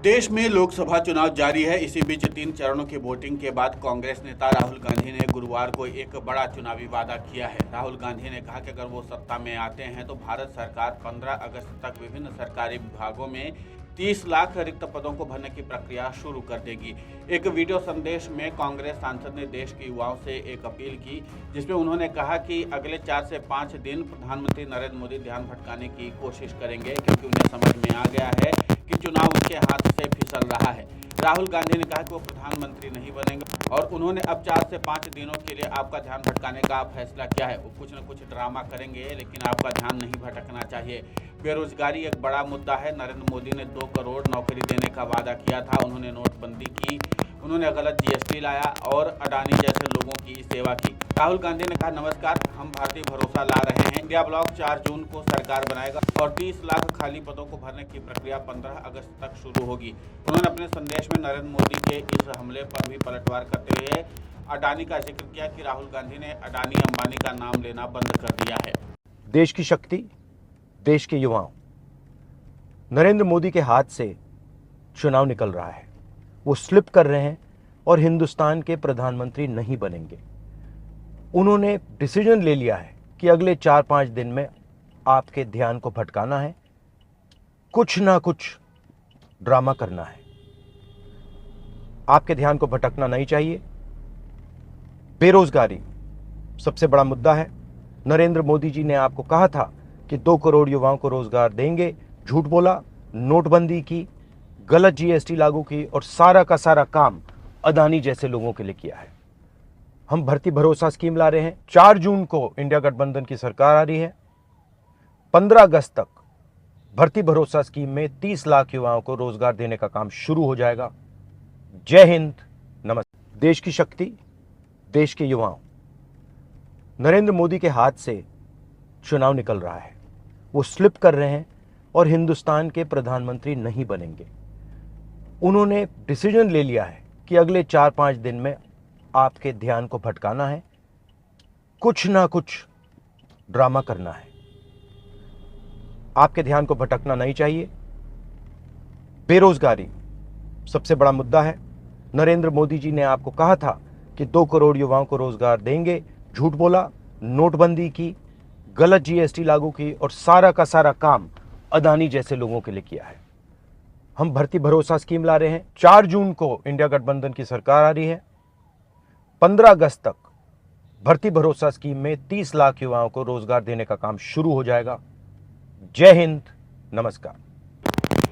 देश में लोकसभा चुनाव जारी है। इसी बीच 3 चरणों की वोटिंग के बाद कांग्रेस नेता राहुल गांधी ने गुरुवार को एक बड़ा चुनावी वादा किया है। राहुल गांधी ने कहा कि अगर वो सत्ता में आते हैं तो भारत सरकार 15 अगस्त तक विभिन्न सरकारी विभागों में 30 लाख रिक्त पदों को भरने की प्रक्रिया शुरू कर देगी। एक वीडियो संदेश में कांग्रेस सांसद ने देश के युवाओं से एक अपील की, जिसमें उन्होंने कहा कि अगले 4 से 5 दिन प्रधानमंत्री नरेंद्र मोदी ध्यान भटकाने की कोशिश करेंगे, क्योंकि उन्हें समझ में आ गया है कि चुनाव उनके हाथ से फिसल रहा है। राहुल गांधी ने कहा कि वो प्रधानमंत्री नहीं बनेंगे और उन्होंने अब 4 से 5 दिनों के लिए आपका ध्यान भटकाने का फैसला किया है। वो कुछ न कुछ ड्रामा करेंगे, लेकिन आपका ध्यान नहीं भटकना चाहिए। बेरोजगारी एक बड़ा मुद्दा है। नरेंद्र मोदी ने 2 करोड़ नौकरी देने का वादा किया था। उन्होंने नोटबंदी की, उन्होंने गलत जीएसटी लाया और अडानी जैसे लोगों की सेवा की। राहुल गांधी ने कहा, नमस्कार, हम भारतीय भरोसा ला रहे हैं। इंडिया ब्लॉक 4 जून को सरकार बनाएगा और 30 लाख खाली पदों को भरने की प्रक्रिया 15 अगस्त तक शुरू होगी। उन्होंने अपने संदेश में नरेंद्र मोदी के इस हमले पर भी पलटवार करते हुए अडानी का जिक्र किया कि राहुल गांधी ने अडानी अंबानी का नाम लेना बंद कर दिया है। देश की शक्ति, देश के युवाओं, नरेंद्र मोदी के हाथ से चुनाव निकल रहा है। वो स्लिप कर रहे हैं और हिंदुस्तान के प्रधानमंत्री नहीं बनेंगे। उन्होंने डिसीजन ले लिया है कि अगले 4-5 दिन में आपके ध्यान को भटकाना है, कुछ ना कुछ ड्रामा करना है। आपके ध्यान को भटकना नहीं चाहिए। बेरोजगारी सबसे बड़ा मुद्दा है। नरेंद्र मोदी जी ने आपको कहा था कि 2 करोड़ युवाओं को रोजगार देंगे, झूठ बोला, नोटबंदी की, गलत जीएसटी लागू की और सारा का सारा काम अदानी जैसे लोगों के लिए किया है। हम भर्ती भरोसा स्कीम ला रहे हैं। 4 जून को इंडिया गठबंधन की सरकार आ रही है। 15 अगस्त तक भर्ती भरोसा स्कीम में 30 लाख युवाओं को रोजगार देने का काम शुरू हो जाएगा। जय हिंद, नमस्ते। देश की शक्ति, देश के युवाओं, नरेंद्र मोदी के हाथ से चुनाव निकल रहा है। वो स्लिप कर रहे हैं और हिंदुस्तान के प्रधानमंत्री नहीं बनेंगे। उन्होंने डिसीजन ले लिया है कि अगले 4-5 दिन में आपके ध्यान को भटकाना है, कुछ ना कुछ ड्रामा करना है। आपके ध्यान को भटकना नहीं चाहिए। बेरोजगारी सबसे बड़ा मुद्दा है। नरेंद्र मोदी जी ने आपको कहा था कि 2 करोड़ युवाओं को रोजगार देंगे, झूठ बोला, नोटबंदी की, गलत जीएसटी लागू की और सारा का सारा काम अदानी जैसे लोगों के लिए किया है। हम भर्ती भरोसा स्कीम ला रहे हैं। 4 जून को इंडिया गठबंधन की सरकार आ रही है। 15 अगस्त तक भर्ती भरोसा स्कीम में 30 लाख युवाओं को रोजगार देने का काम शुरू हो जाएगा। जय हिंद, नमस्कार।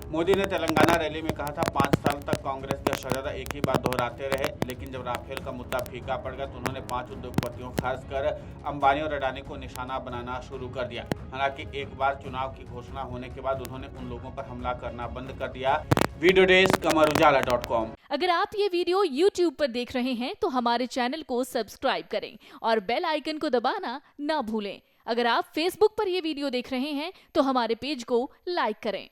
मोदी ने तेलंगाना रैली में कहा था, 5 साल तक कांग्रेस के शहजादा एक ही बात दोहराते रहे, लेकिन जब राफेल का मुद्दा फीका पड़ गया तो उन्होंने 5 उद्योगपतियों, खासकर अंबानी और अडानी को निशाना बनाना शुरू कर दिया। हालांकि एक बार चुनाव की घोषणा होने के बाद उन्होंने उन लोगों पर हमला करना बंद कर दिया। Video desk amarujala.com। अगर आप ये वीडियो YouTube पर देख रहे हैं तो हमारे चैनल को सब्सक्राइब करें और बेल आइकन को दबाना ना भूलें। अगर आप Facebook पर ये वीडियो देख रहे हैं तो हमारे पेज को लाइक करें।